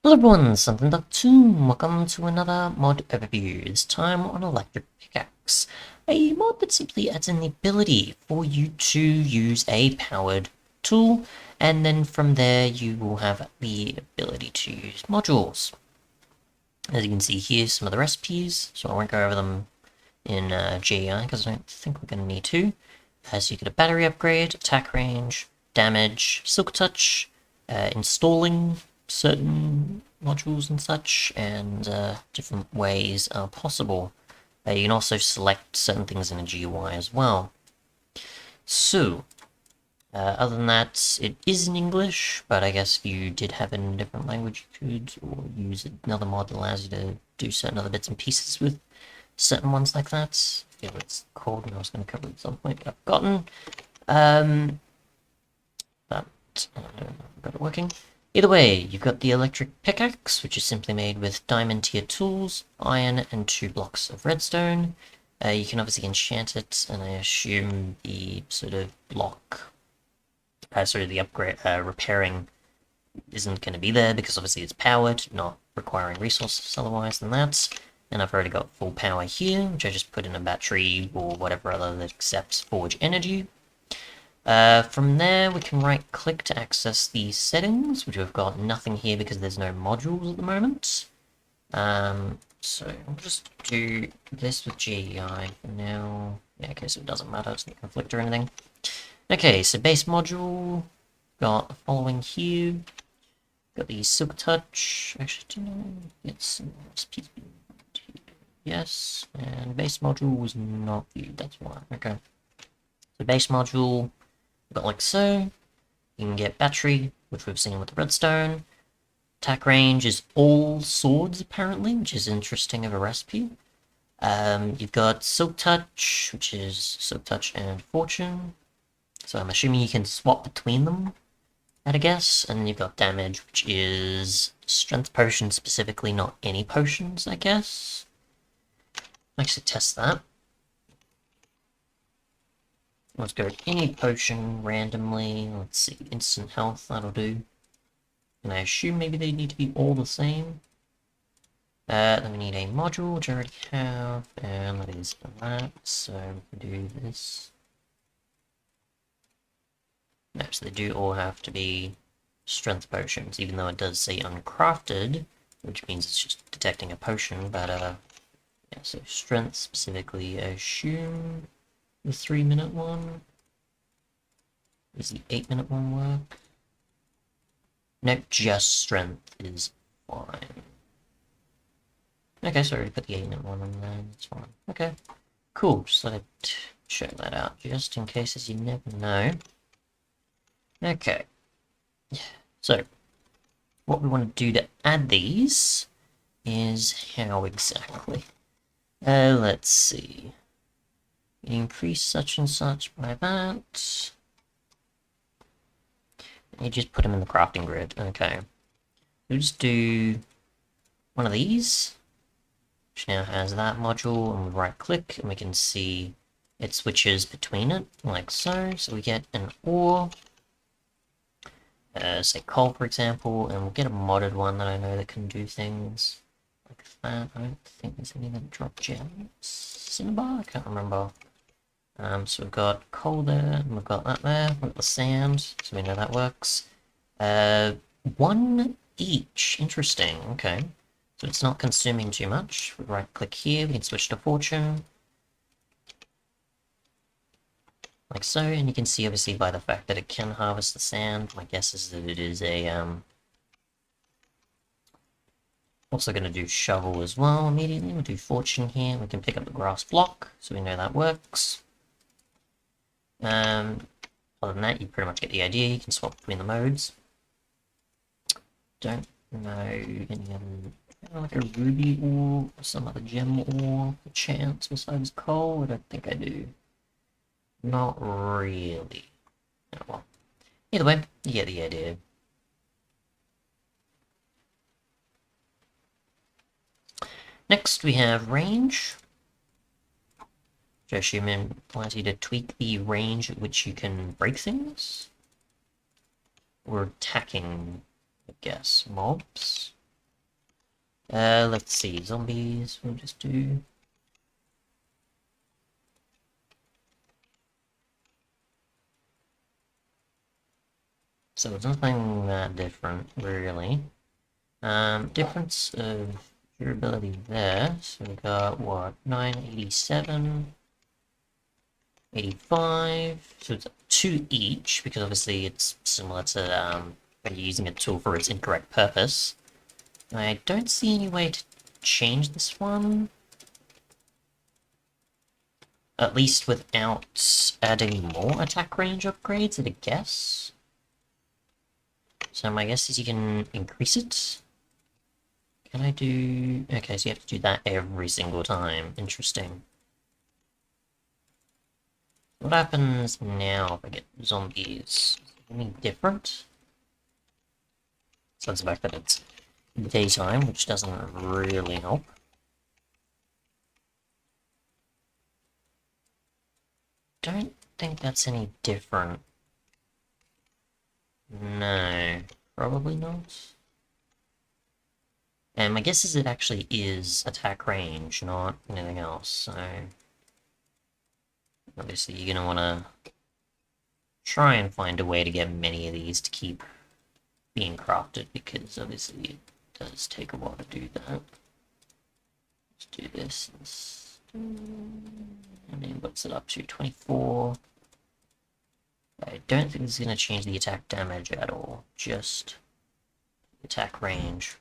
Hello everyone, something Duck 2. Welcome to another mod overview, this time on Electric Pickaxe, a mod that simply adds in the ability for you to use a powered tool, and then from there you will have the ability to use modules. As you can see here, some of the recipes, so I won't go over them in GEI because I don't think we're going to need to. So you get a battery upgrade, attack range, damage, silk touch, installing certain modules and such, and different ways are possible. You can also select certain things in a GUI as well. So, other than that, it is in English, but I guess if you did have it in a different language, you could, or use another mod that allows you to do certain other bits and pieces with certain ones like that. I forget what it's called, and I was going to cover it at some point, but I've forgotten. But I've got it working. Either way, you've got the Electric Pickaxe, which is simply made with diamond tier tools, iron, and 2 blocks of redstone. You can obviously enchant it, and I assume the sort of block, the upgrade, repairing isn't going to be there because obviously it's powered, not requiring resources otherwise than that. And I've already got full power here, which I just put in a battery or whatever other that accepts forge energy. From there, we can right-click to access the settings, which we've got nothing here because there's no modules at the moment. So I'll just do this with GEI for now. Yeah, okay, so it doesn't matter, it's not conflict or anything. Okay, so base module, got the following here. Got the silk touch. Actually, do you know? It's some recipes. Yes, and base module was not viewed, that's why. Okay. So base module, got like so. You can get battery, which we've seen with the redstone. Attack range is all swords, apparently, which is interesting of a recipe. You've got silk touch, which is silk touch and fortune. So I'm assuming you can swap between them, I'd guess. And you've got damage, which is strength potion specifically, not any potions, I guess. Actually test that. Let's go any potion randomly. Let's see, instant health, that'll do. And I assume maybe they need to be all the same. Then we need a module, which I already have, and that is that, so we can do this. No, so they do all have to be strength potions, even though it does say uncrafted, which means it's just detecting a potion, but yeah, so strength specifically, I assume the 3-minute one. Does the 8-minute one work? Nope, just strength is fine. Okay, so I already put the 8-minute one on there, that's fine. Okay, cool, just let it show that out, just in case, as you never know. Okay, so what we want to do to add these is how exactly? Let's see. Increase such and such by that. You just put them in the crafting grid. Okay. We'll just do one of these, which now has that module, and we right click and we can see it switches between it, like so. So we get an ore, say coal for example, and we'll get a modded one that I know that can do things like that. I don't think there's any that drop gems. Cinnabar? I can't remember. So we've got coal there, and we've got that there, we've got the sand, so we know that works. One each, interesting, okay. So it's not consuming too much. We right click here, we can switch to fortune. Like so, and you can see obviously by the fact that it can harvest the sand, my guess is that it is a, also going to do shovel as well immediately. We'll do fortune here, we can pick up the grass block, so we know that works. Other than that, you pretty much get the idea. You can swap between the modes. Don't know any other, like a ruby ore or some other gem ore, a chance besides coal. I don't think I do. Not really. Oh, well. Either way, you get the idea. Next, we have range. Which I assume allows you to tweak the range at which you can break things. Or attacking, I guess, mobs. Let's see, zombies, we'll just do... So it's nothing that different, really. Difference of durability there, so we got, what, 987, 85, so it's 2 each, because obviously it's similar to, when you're using a tool for its incorrect purpose. I don't see any way to change this one. At least without adding more attack range upgrades, I'd guess. So my guess is you can increase it. Can I do... Okay, so you have to do that every single time. Interesting. What happens now if I get zombies? Any different? So it's the fact that it's daytime, which doesn't really help. Don't think that's any different. No, probably not. And my guess is it actually is attack range, not anything else, so... Obviously you're gonna wanna try and find a way to get many of these to keep being crafted, because obviously it does take a while to do that. Let's do this. And then what's it up to? 24. I don't think this is going to change the attack damage at all, just attack range.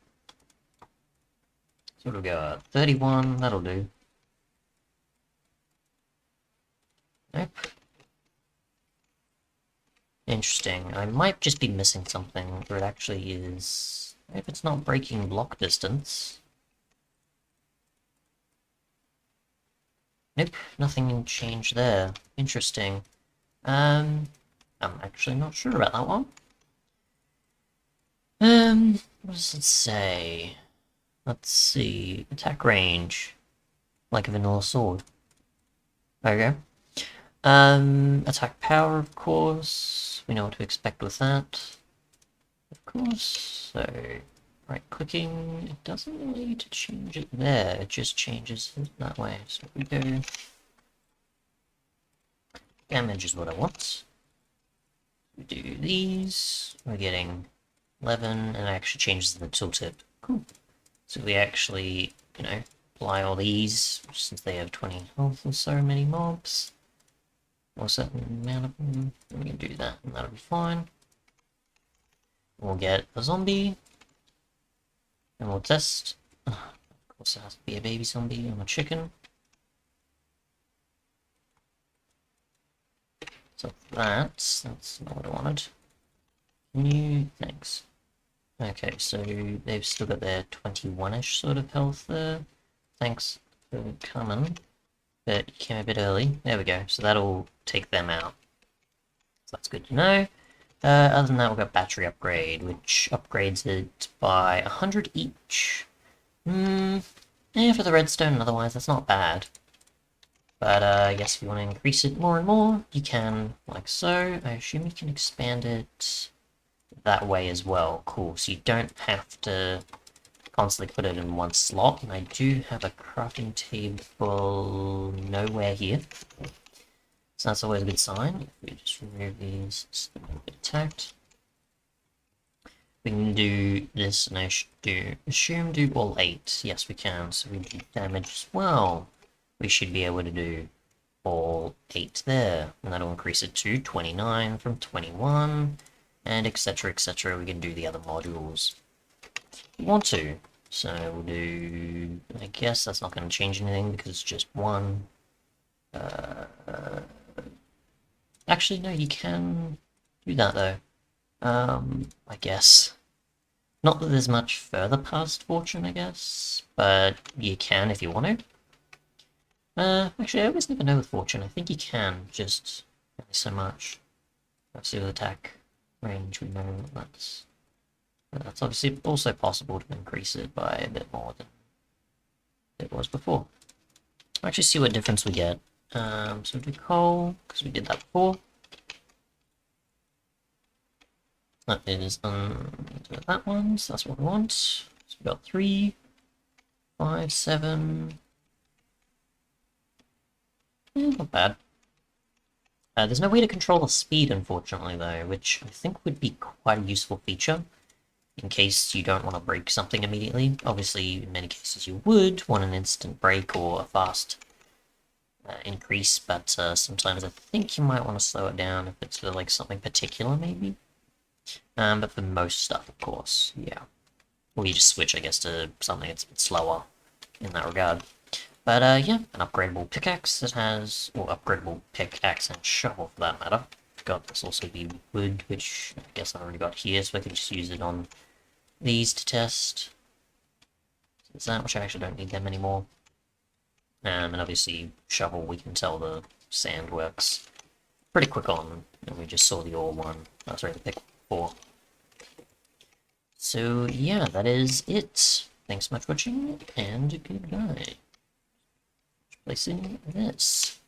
So we'll go 31, that'll do. Nope. Interesting. I might just be missing something, where it actually is... If it's not breaking block distance. Nope, nothing changed there. Interesting. I'm actually not sure about that one. What does it say? Let's see. Attack range. Like a vanilla sword. Okay. Attack power, of course. We know what to expect with that. Of course. So, right-clicking, it doesn't really need to change it there. It just changes it that way. So we go... Damage is what I want. We do these. We're getting 11, and it actually changes the tooltip. Cool. So we actually, you know, apply all these, since they have 20 health or so many mobs. Or a certain amount of them. We can do that, and that'll be fine. We'll get a zombie. And we'll test. Of course, it has to be a baby zombie and a chicken. So that's not what I wanted. New, thanks. Okay, so they've still got their 21-ish sort of health there. Thanks for coming. But you came a bit early. There we go. So that'll take them out. So that's good to know. Other than that, we've got battery upgrade, which upgrades it by 100 each. Yeah, for the redstone, otherwise that's not bad. But I guess if you want to increase it more and more, you can, like so. I assume you can expand it that way as well. Cool, so you don't have to constantly put it in one slot. And I do have a crafting table nowhere here. So that's always a good sign. If we just remove these, it's a little bit attacked. We can do this, and I should assume do all 8. Yes, we can. So we do damage as well. We should be able to do all 8 there, and that'll increase it to 29 from 21, and etc, etc. We can do the other modules if we want to. So we'll do, I guess that's not going to change anything because it's just 1. Actually, no, you can do that though. I guess. Not that there's much further past fortune, I guess, but you can if you want to. Actually, I always never know with fortune. I think you can, just only so much. Obviously with attack range, we know that's obviously also possible to increase it by a bit more than it was before. I'll actually see what difference we get. So we do coal, because we did that before. That is that one, so that's what we want. So we got 3. 5, 7. Not bad. There's no way to control the speed, unfortunately, though, which I think would be quite a useful feature, in case you don't want to break something immediately. Obviously, in many cases you would want an instant break or a fast increase, but sometimes I think you might want to slow it down if it's for like something particular, maybe. But for most stuff, of course, yeah. Or you just switch, I guess, to something that's a bit slower in that regard. But yeah, an upgradable pickaxe that has, or upgradable pickaxe and shovel for that matter. Got this also be wood, which I guess I've already got here, so I can just use it on these to test. So there's that, which I actually don't need them anymore. And obviously, shovel, we can tell the sand works pretty quick on, and we just saw the ore one. Oh, sorry, the pick 4. So yeah, that is it. Thanks so much for watching, and goodbye. Placing this.